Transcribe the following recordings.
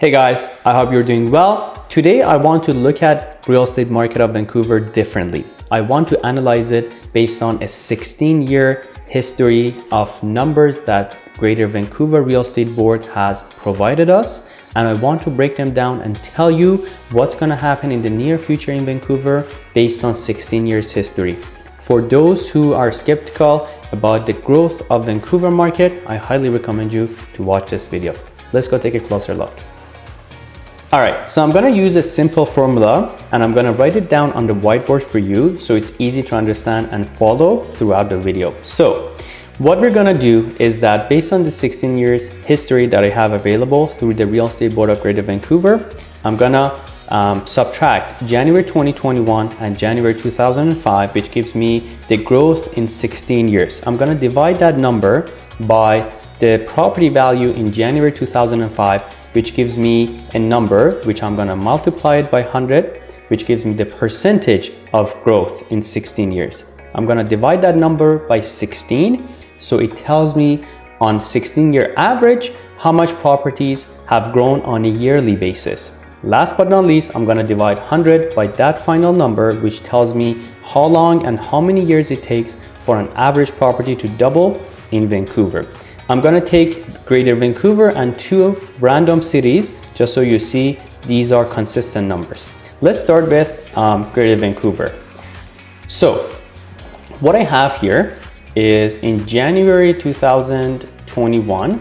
Hey guys, I hope you're doing well. Today I want to look at real estate market of Vancouver differently. I want to analyze it based on a 16-year history of numbers that Greater Vancouver Real Estate Board has provided us, and I want to break them down and tell you what's going to happen in the near future in Vancouver based on 16 years history. For those who are skeptical about the growth of Vancouver market, I highly recommend you to watch this video. Let's go take a closer look. All right, so I'm gonna use a simple formula and I'm gonna write it down on the whiteboard for you so it's easy to understand and follow throughout the video. So what we're gonna do is that based on the 16 years history that I have available through the Real Estate Board of Greater Vancouver, I'm gonna subtract January 2021 and January 2005, which gives me the growth in 16 years. I'm gonna divide that number by the property value in January 2005, which gives me a number, which I'm gonna multiply it by 100, which gives me the percentage of growth in 16 years. I'm gonna divide that number by 16, so it tells me on 16-year average how much properties have grown on a yearly basis. Last but not least, I'm gonna divide 100 by that final number, which tells me how long and how many years it takes for an average property to double in Vancouver. I'm gonna take Greater Vancouver and two random cities just so you see these are consistent numbers. Let's start with Greater Vancouver. So what I have here is in January 2021,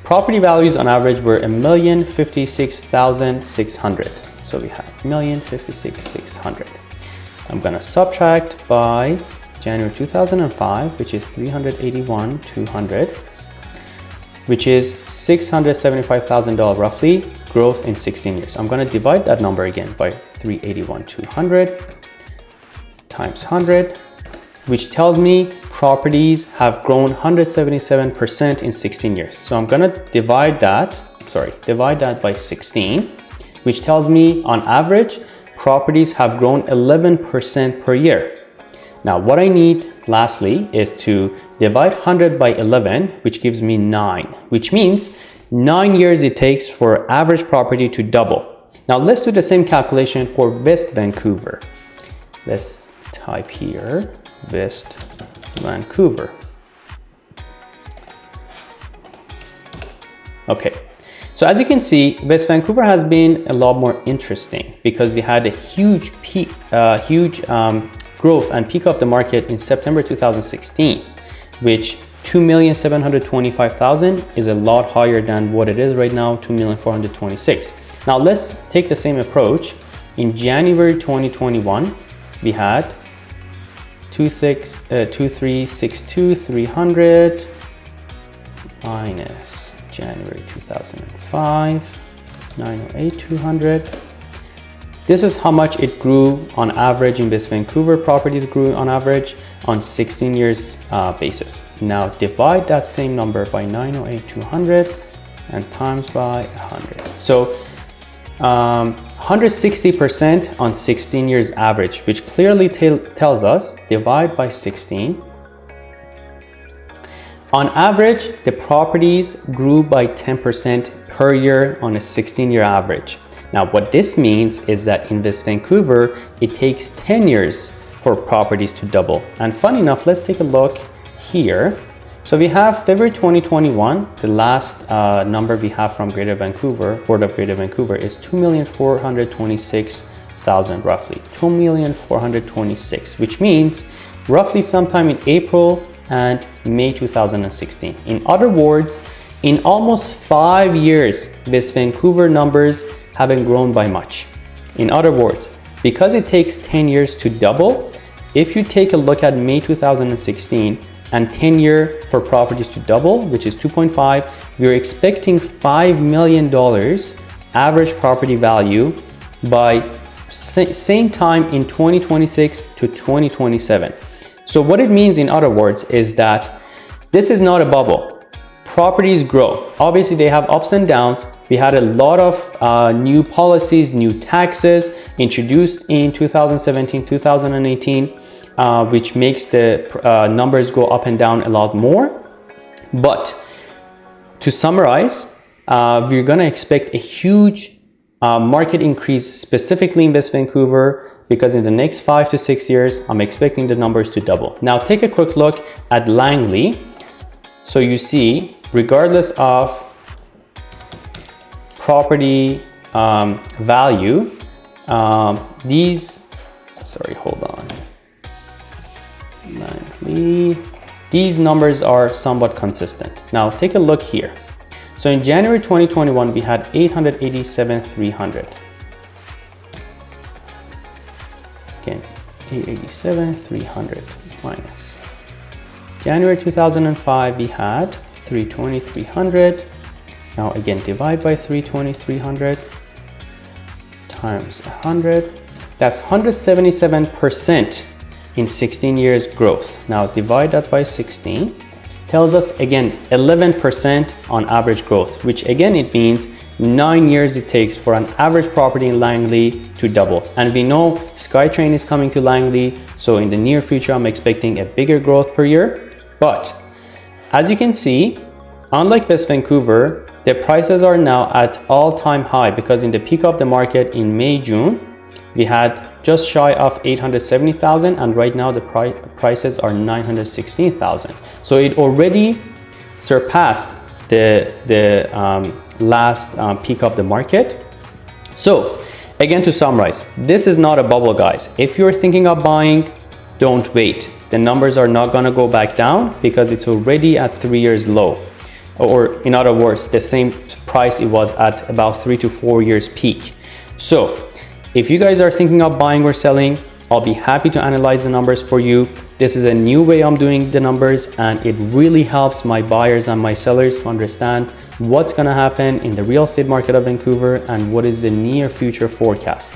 property values on average were 1,056,600. So we have 1,056,600. I'm gonna subtract by January 2005, which is 381,200, which is $675,000 roughly growth in 16 years. I'm going to divide that number again by 381,200 times 100, which tells me properties have grown 177% in 16 years. So I'm going to divide that by 16, which tells me on average properties have grown 11% per year. Now, what I need lastly is to divide 100 by 11, which gives me 9, which means 9 years it takes for average property to double. Now, let's do the same calculation for West Vancouver. Let's type here, West Vancouver. Okay, so as you can see, West Vancouver has been a lot more interesting because we had a huge growth and peak of the market in September 2016, which 2,725,000 is a lot higher than what it is right now, 2,426,000. Now let's take the same approach. In January 2021, we had 2362,300 minus January 2005, 908,200. This is how much it grew on average in West Vancouver. Properties grew on average on 16 years basis. Now divide that same number by 908,200 and times by 100. So 160% on 16 years average, which clearly tells us divide by 16. On average, the properties grew by 10% per year on a 16-year average. Now, what this means is that in West Vancouver, it takes 10 years for properties to double. And funny enough, let's take a look here. So we have February 2021, the last number we have from Greater Vancouver, Board of Greater Vancouver is 2,426,000 roughly, 2,426,000, which means roughly sometime in April and May 2016. In other words, in almost 5 years, West Vancouver numbers haven't grown by much. In other words, because it takes 10 years to double, if you take a look at May 2016 and 10 year for properties to double, which is 2.5, we're expecting $5 million average property value by same time in 2026 to 2027. So what it means in other words is that this is not a bubble. Properties grow. Obviously, they have ups and downs. We had a lot of new policies, new taxes introduced in 2017, 2018, which makes the numbers go up and down a lot more. But to summarize, we're going to expect a huge market increase specifically in West Vancouver, because in the next 5 to 6 years, I'm expecting the numbers to double. Now take a quick look at Langley. So you see, regardless of property value, these numbers are somewhat consistent. Now take a look here. So in January 2021, we had 887,300. Again, 887,300 minus. January 2005, we had 320,300. Now again, divide by 320,300 times 100. That's 177% in 16 years growth. Now divide that by 16. Tells us again 11% on average growth, which again it means 9 years it takes for an average property in Langley to double. And we know SkyTrain is coming to Langley, so in the near future I'm expecting a bigger growth per year. But as you can see, unlike West Vancouver, the prices are now at all-time high, because in the peak of the market in May, June, we had just shy of 870,000, and right now the prices are 916,000. So it already surpassed the last peak of the market. So again, to summarize, this is not a bubble, guys. If you're thinking of buying, don't wait. The numbers are not gonna go back down, because it's already at 3 years low. Or in other words, the same price it was at about 3 to 4 years peak. So if you guys are thinking of buying or selling, I'll be happy to analyze the numbers for you. This is a new way I'm doing the numbers, and it really helps my buyers and my sellers to understand what's gonna happen in the real estate market of Vancouver and what is the near future forecast.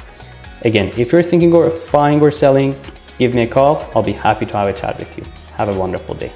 Again, if you're thinking of buying or selling, give me a call. I'll be happy to have a chat with you. Have a wonderful day.